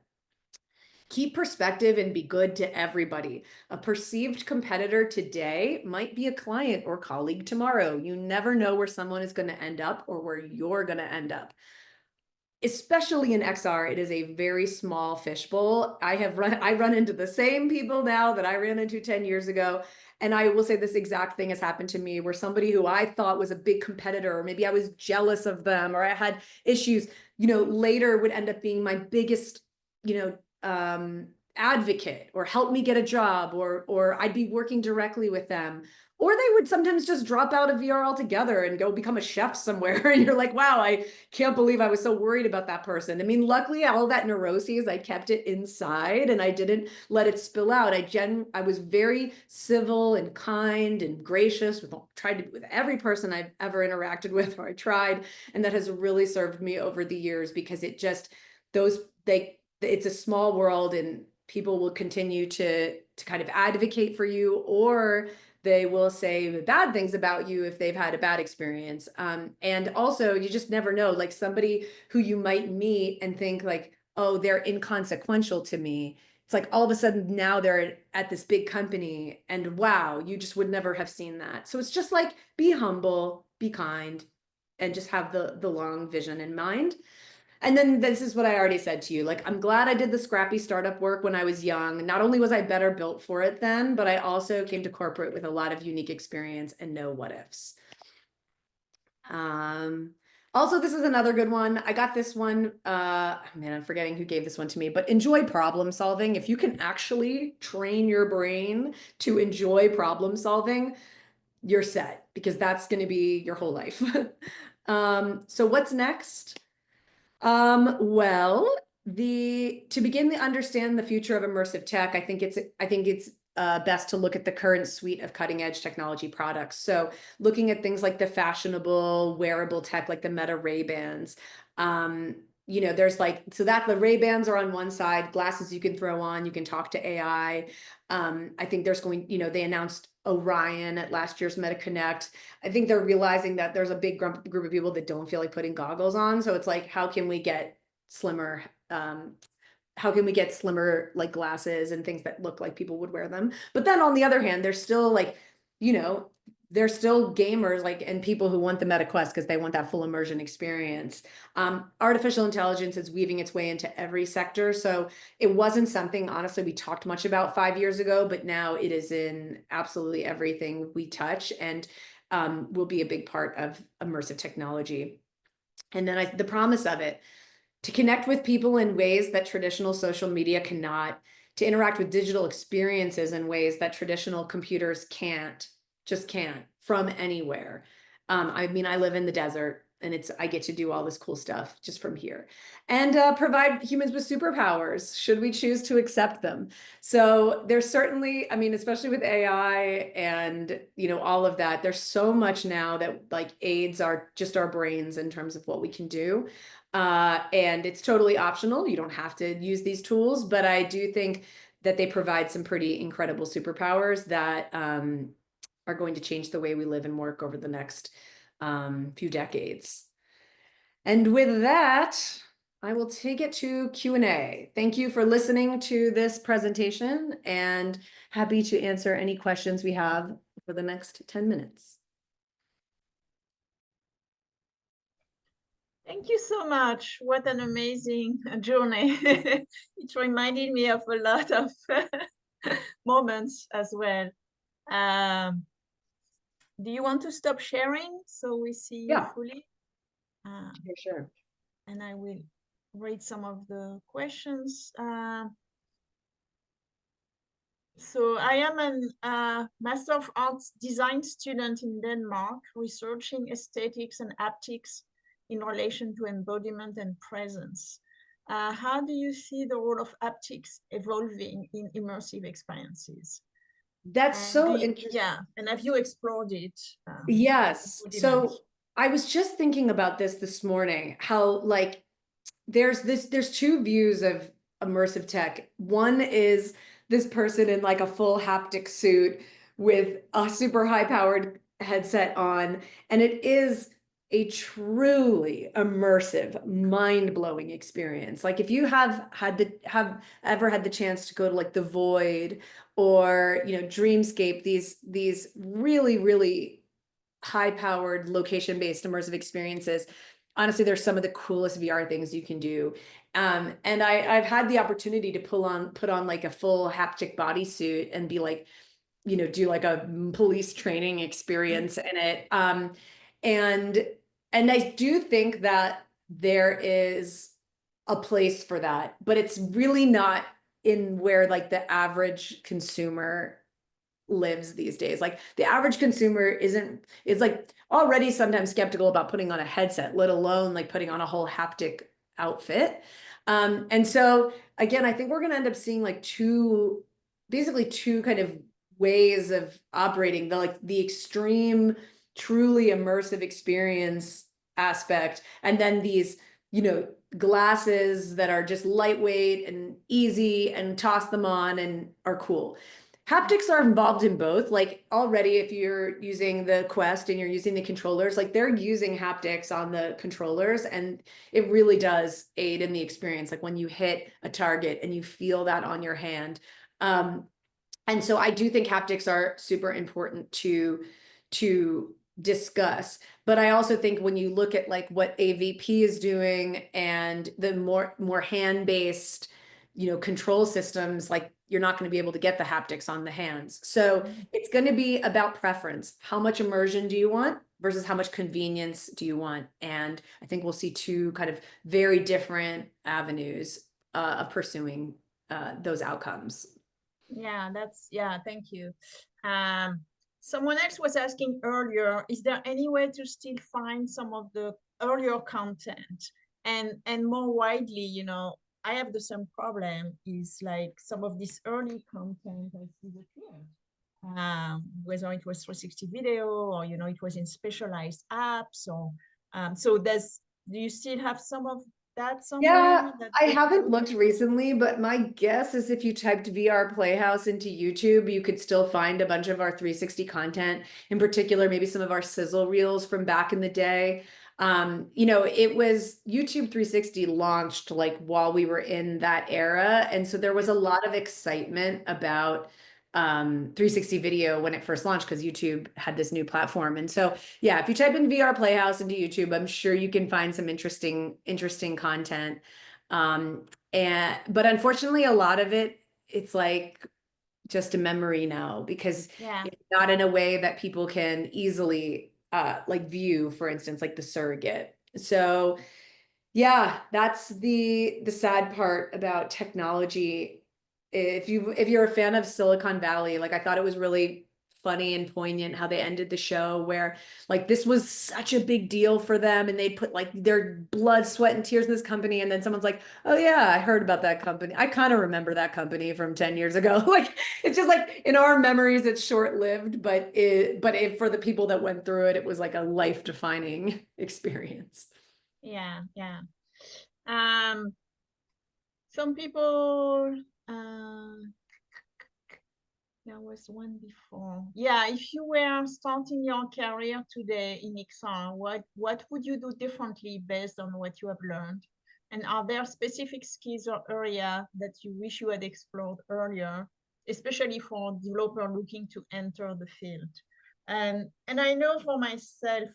Keep perspective and be good to everybody. A perceived competitor today might be a client or colleague tomorrow. You never know where someone is going to end up or where you're going to end up. Especially in XR, it is a very small fishbowl. I run into the same people now that I ran into 10 years ago. And I will say this exact thing has happened to me, where somebody who I thought was a big competitor, or maybe I was jealous of them, or I had issues, later would end up being my biggest, advocate, or help me get a job, or I'd be working directly with them. Or they would sometimes just drop out of VR altogether and go become a chef somewhere. And you're like, wow, I can't believe I was so worried about that person. I mean, luckily, all that neuroses, I kept it inside and I didn't let it spill out. I was very civil and kind and gracious with every person I've ever interacted with, or I tried. And that has really served me over the years, because it's a small world and people will continue to kind of advocate for you, or they will say bad things about you if they've had a bad experience. And also, you just never know, like somebody who you might meet and think like, oh, they're inconsequential to me. It's like all of a sudden now they're at this big company and wow, you just would never have seen that. So it's just like, be humble, be kind, and just have the long vision in mind. And then this is what I already said to you. Like, I'm glad I did the scrappy startup work when I was young. Not only was I better built for it then, but I also came to corporate with a lot of unique experience and no what ifs. Also, this is another good one. I got this one. Man, I'm forgetting who gave this one to me, but enjoy problem solving. If you can actually train your brain to enjoy problem solving, you're set, because that's going to be your whole life. So what's next? Well, to begin to understand the future of immersive tech, I think it's best to look at the current suite of cutting edge technology products. So looking at things like the fashionable wearable tech, like the Meta Ray-Bans, there's that the Ray-Bans are on one side, glasses you can throw on, you can talk to AI. I think there's they announced Orion at last year's Meta Connect. I think they're realizing that there's a big group of people that don't feel like putting goggles on. So it's like, how can we get slimmer? How can we get slimmer like glasses and things that look like people would wear them? But then on the other hand, there's still like, there's still gamers and people who want the Meta Quest because they want that full immersion experience. Artificial intelligence is weaving its way into every sector. So it wasn't something, honestly, we talked much about 5 years ago, but now it is in absolutely everything we touch, and will be a big part of immersive technology. And then the promise of it, to connect with people in ways that traditional social media cannot, to interact with digital experiences in ways that traditional computers can't, from anywhere. I mean, I live in the desert. And I get to do all this cool stuff just from here, and provide humans with superpowers, should we choose to accept them. So there's certainly, I mean, especially with AI and, you know, all of that, there's so much now that like aids our brains in terms of what we can do. And it's totally optional. You don't have to use these tools, but I do think that they provide some pretty incredible superpowers that are going to change the way we live and work over the next few decades. And with that, I will take it to Q&A. Thank you for listening to this presentation, and happy to answer any questions we have for the next 10 minutes. Thank you so much. What an amazing journey. It reminded me of a lot of moments as well. Do you want to stop sharing so we see you fully? Sure. And I will read some of the questions. So I am a Master of Arts design student in Denmark, researching aesthetics and haptics in relation to embodiment and presence. How do you see the role of haptics evolving in immersive experiences? That's so interesting. Yeah, and have you explored it? Yes. So I was just thinking about this morning, how like there's two views of immersive tech. One is this person in like a full haptic suit with a super high powered headset on, and it is a truly immersive, mind-blowing experience. Like if you have ever had the chance to go to like the Void or, you know, Dreamscape, these really, really high-powered location-based immersive experiences, honestly, they're some of the coolest VR things you can do. And I've had the opportunity to put on like a full haptic bodysuit and be like, you know, do like a police training experience in it. And I do think that there is a place for that, but it's really not in where like the average consumer lives these days. Like the average consumer is like already sometimes skeptical about putting on a headset, let alone like putting on a whole haptic outfit. And so again, I think we're going to end up seeing like basically two kind of ways of operating, the extreme, truly immersive experience aspect, and then these, you know, glasses that are just lightweight and easy and toss them on and are cool. Haptics are involved in both. Like already, if you're using the Quest and you're using the controllers, like they're using haptics on the controllers, and it really does aid in the experience. Like when you hit a target and you feel that on your hand. And so I do think haptics are super important to discuss. But I also think when you look at like what AVP is doing and the more hand-based, you know, control systems, like you're not going to be able to get the haptics on the hands. So it's going to be about preference. How much immersion do you want versus how much convenience do you want? And I think we'll see two kind of very different avenues of pursuing those outcomes. Yeah, thank you. Someone else was asking earlier, is there any way to still find some of the earlier content? And more widely, you know, I have the same problem, is like some of this early content has disappeared. Whether it was 360 video or, you know, it was in specialized apps or, so do you still have some of that somewhere? Yeah, I haven't looked recently, but my guess is if you typed VR Playhouse into YouTube, you could still find a bunch of our 360 content, in particular, maybe some of our sizzle reels from back in the day. You know, it was YouTube 360 launched like while we were in that era. And so there was a lot of excitement about 360 video when it first launched, because YouTube had this new platform. And so, yeah, if you type in VR Playhouse into YouTube, I'm sure you can find some interesting content. But unfortunately, a lot of it's like just a memory now, because it's not in a way that people can easily like view, for instance, like the surrogate. So yeah, that's the sad part about technology. If you're a fan of Silicon Valley, like I thought it was really funny and poignant how they ended the show, where like this was such a big deal for them and they'd put like their blood, sweat, and tears in this company. And then someone's like, oh yeah, I heard about that company. I kind of remember that company from 10 years ago. Like, it's just like in our memories, it's short-lived, but for the people that went through it, it was like a life-defining experience. Yeah, yeah. Some people, there was one before. Yeah, if you were starting your career today in XR, what would you do differently based on what you have learned? And are there specific skills or area that you wish you had explored earlier, especially for developer looking to enter the field? And I know for myself,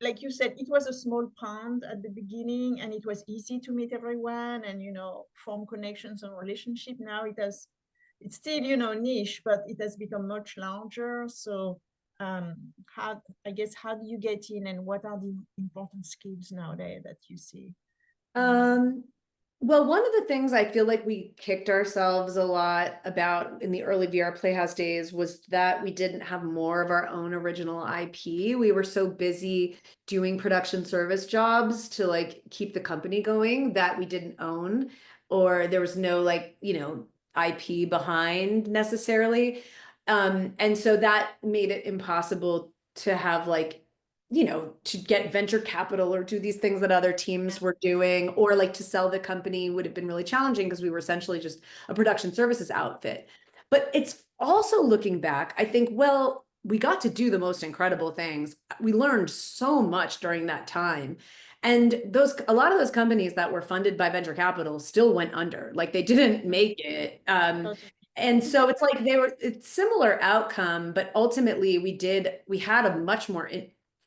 like you said, it was a small pond at the beginning and it was easy to meet everyone and, you know, form connections and relationship. Now it's still, you know, niche, but it has become much larger. So how do you get in and what are the important skills nowadays that you see? Well, one of the things I feel like we kicked ourselves a lot about in the early VR Playhouse days was that we didn't have more of our own original IP. We were so busy doing production service jobs to like keep the company going that we didn't own, or there was no like, you know, IP behind necessarily. And so that made it impossible to have like, you know, to get venture capital or do these things that other teams were doing, or like to sell the company would have been really challenging because we were essentially just a production services outfit. But it's also looking back, I think, well, we got to do the most incredible things. We learned so much during that time. And a lot of those companies that were funded by venture capital still went under, like they didn't make it. And so it's like it's similar outcome, but ultimately we had a much more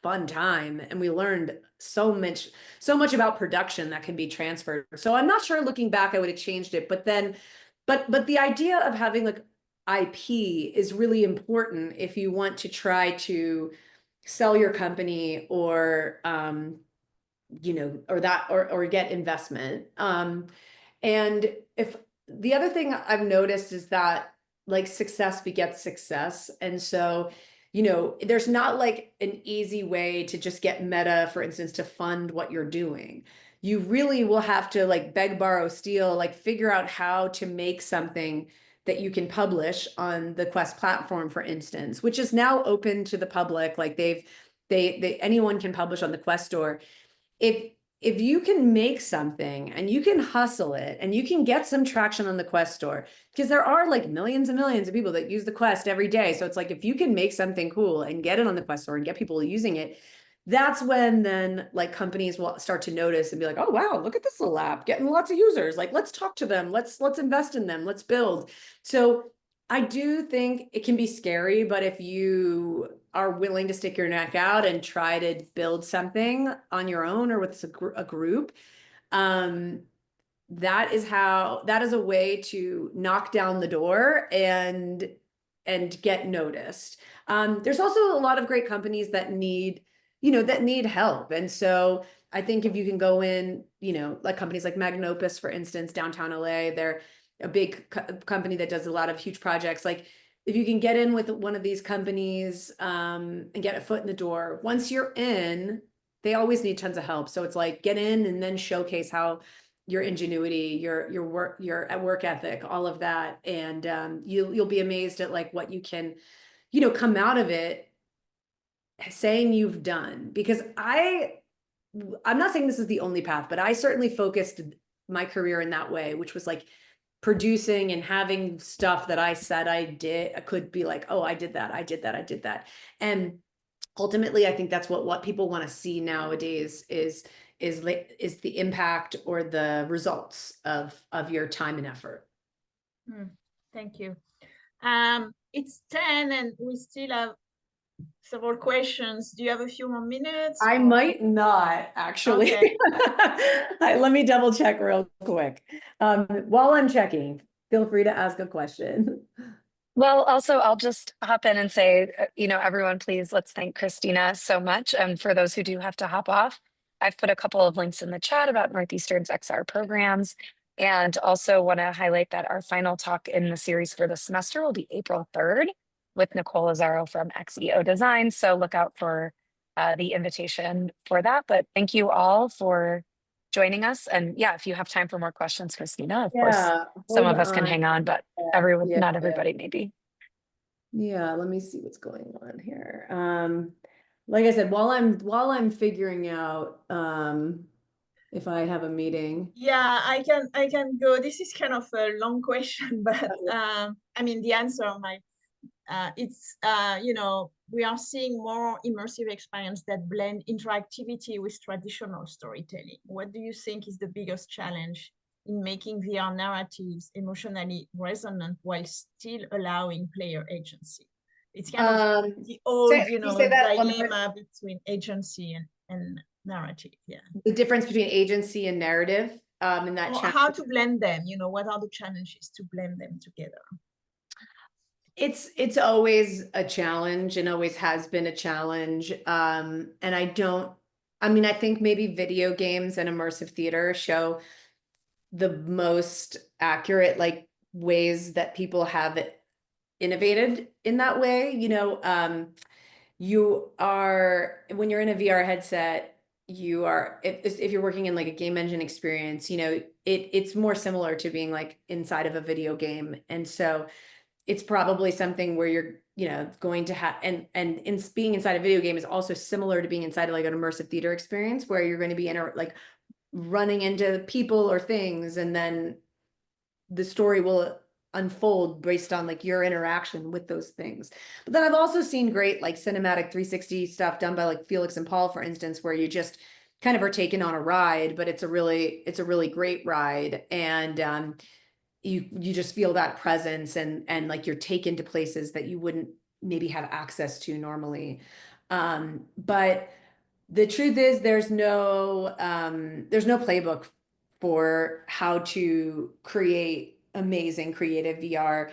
fun time and we learned so much about production that can be transferred. So I'm not sure looking back I would have changed it, but the idea of having like IP is really important if you want to try to sell your company or you know, or get investment. And if the other thing I've noticed is that like success begets success. And so, you know, there's not like an easy way to just get Meta, for instance, to fund what you're doing. You really will have to like beg, borrow, steal, like figure out how to make something that you can publish on the Quest platform, for instance, which is now open to the public. Like anyone can publish on the Quest store. If you can make something and you can hustle it and you can get some traction on the Quest store, because there are like millions and millions of people that use the Quest every day. So it's like, if you can make something cool and get it on the Quest store and get people using it, that's when then like companies will start to notice and be like, oh, wow, look at this little app getting lots of users. Like, let's talk to them. Let's invest in them. Let's build. So I do think it can be scary, but if you are willing to stick your neck out and try to build something on your own or with a group, that is a way to knock down the door and get noticed. There's also a lot of great companies that need help. And so I think if you can go in, you know, like companies like Magnopus, for instance, downtown LA, they're a big company that does a lot of huge projects. Like if you can get in with one of these companies and get a foot in the door, once you're in, they always need tons of help. So it's like get in and then showcase how your ingenuity, your work ethic, all of that, and you'll be amazed at like what you can, you know, come out of it saying you've done. Because I'm not saying this is the only path, but I certainly focused my career in that way, which was like producing and having stuff that I said I did. I could be like, oh, I did that. And ultimately, I think that's what people want to see nowadays is the impact or the results of your time and effort. Thank you. It's 10 and we still have several questions. Do you have a few more minutes? I might not, actually. Okay. Let me double check real quick. While I'm checking, feel free to ask a question. Well, also, I'll just hop in and say, you know, everyone, please, let's thank Christina so much. And for those who do have to hop off, I've put a couple of links in the chat about Northeastern's XR programs. And also want to highlight that our final talk in the series for the semester will be April 3rd, with Nicole Azaro from XEO Design. So look out for the invitation for that. But thank you all for joining us. And yeah, if you have time for more questions, Christina, of course, some hold of us can on. hang on, but Yeah. not everybody maybe. Yeah, let me see what's going on here. Like I said, while I'm figuring out if I have a meeting. Yeah, I can go. This is kind of a long question, but I mean the answer might it's you know, we are seeing more immersive experience that blend interactivity with traditional storytelling. What do you think is the biggest challenge in making VR narratives emotionally resonant while still allowing player agency? It's kind of the old, you know, dilemma between agency and narrative. Yeah. The difference between agency and narrative in that challenge. How to blend them, you know, what are the challenges to blend them together? It's always a challenge and always has been a challenge. And I think maybe video games and immersive theater show the most accurate like ways that people have innovated in that way. You know, you are, when you're in a VR headset, you are, if you're working in like a game engine experience, you know, it's more similar to being like inside of a video game. And so it's probably something where you're, you know, going to have, and in being inside a video game is also similar to being inside of like an immersive theater experience where you're going to be like running into people or things, and then the story will unfold based on like your interaction with those things. But then I've also seen great like cinematic 360 stuff done by like Felix and Paul, for instance, where you just kind of are taken on a ride, but it's a really great ride. And you just feel that presence and like you're taken to places that you wouldn't maybe have access to normally. But the truth is there's no playbook for how to create amazing creative VR.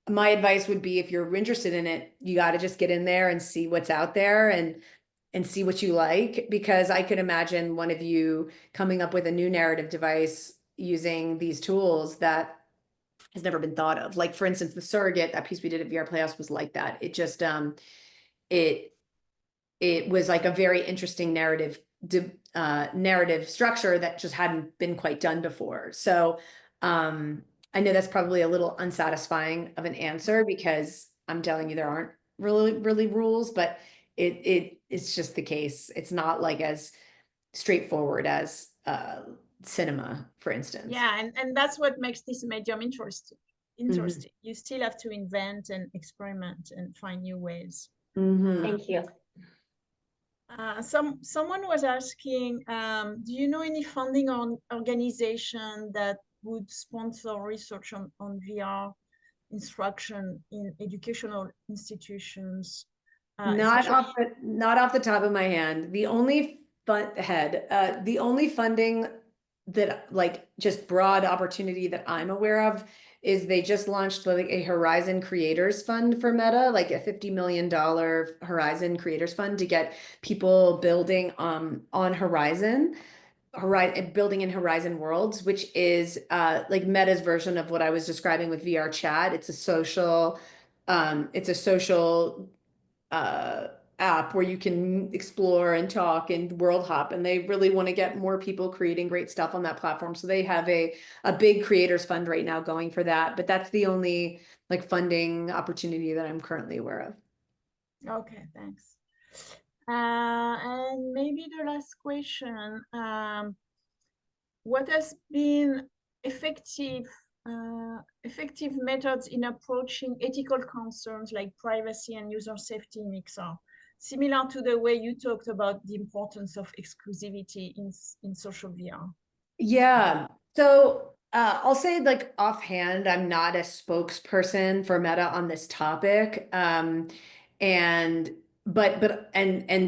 My advice would be, if you're interested in it, you got to just get in there and see what's out there and see what you like, because I could imagine one of you coming up with a new narrative device using these tools that has never been thought of. Like, for instance, the surrogate, that piece we did at VR Playhouse was like that. It just it was like a very interesting narrative structure that just hadn't been quite done before. So I know that's probably a little unsatisfying of an answer, because I'm telling you there aren't really rules, but it's just the case. It's not like as straightforward as cinema, for instance. Yeah, and that's what makes this medium interesting. You still have to invent and experiment and find new ways. Thank you. Someone was asking, do you know any funding on organization that would sponsor research on VR instruction in educational institutions? Not off the top of my hand. The only funding that, like, just broad opportunity that I'm aware of is they just launched like a Horizon Creators Fund for Meta, like a $50 million Horizon Creators Fund to get people building on Horizon, building in Horizon Worlds, which is like Meta's version of what I was describing with VR chat. It's a social app where you can explore and talk and world hop, and they really want to get more people creating great stuff on that platform. So they have a big creators fund right now going for that, but that's the only like funding opportunity that I'm currently aware of. Okay, thanks. And maybe the last question, what has been effective methods in approaching ethical concerns like privacy and user safety in XR, similar to the way you talked about the importance of exclusivity in social VR? Yeah, so I'll say, like, offhand, I'm not a spokesperson for Meta on this topic. And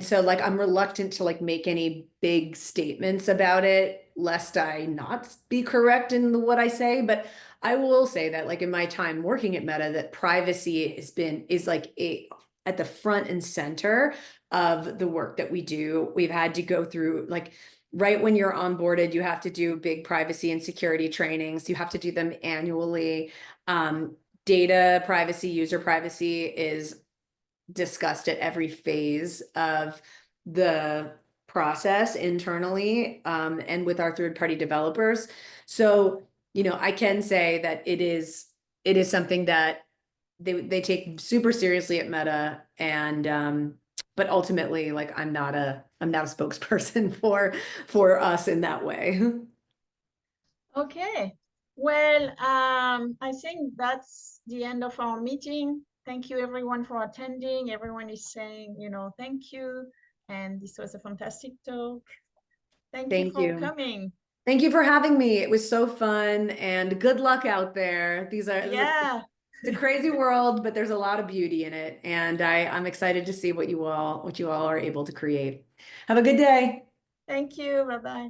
so like I'm reluctant to like make any big statements about it, lest I not be correct in what I say. But I will say that, like, in my time working at Meta, that privacy is like at the front and center of the work that we do. We've had to go through, like, right when you're onboarded, you have to do big privacy and security trainings. You have to do them annually. Data privacy, user privacy is discussed at every phase of the process internally, and with our third-party developers. So, you know, I can say that it is something that they take super seriously at Meta, and but ultimately, like, I'm not a spokesperson for us in that way. Okay. Well, I think that's the end of our meeting. Thank you everyone for attending. Everyone is saying, you know, thank you. And this was a fantastic talk. Thank you Thank for you. coming. Thank you for having me. It was so fun, and good luck out there. Yeah. It's a crazy world, but there's a lot of beauty in it, and I'm excited to see what you all are able to create. Have a good day. Thank you. Bye-bye.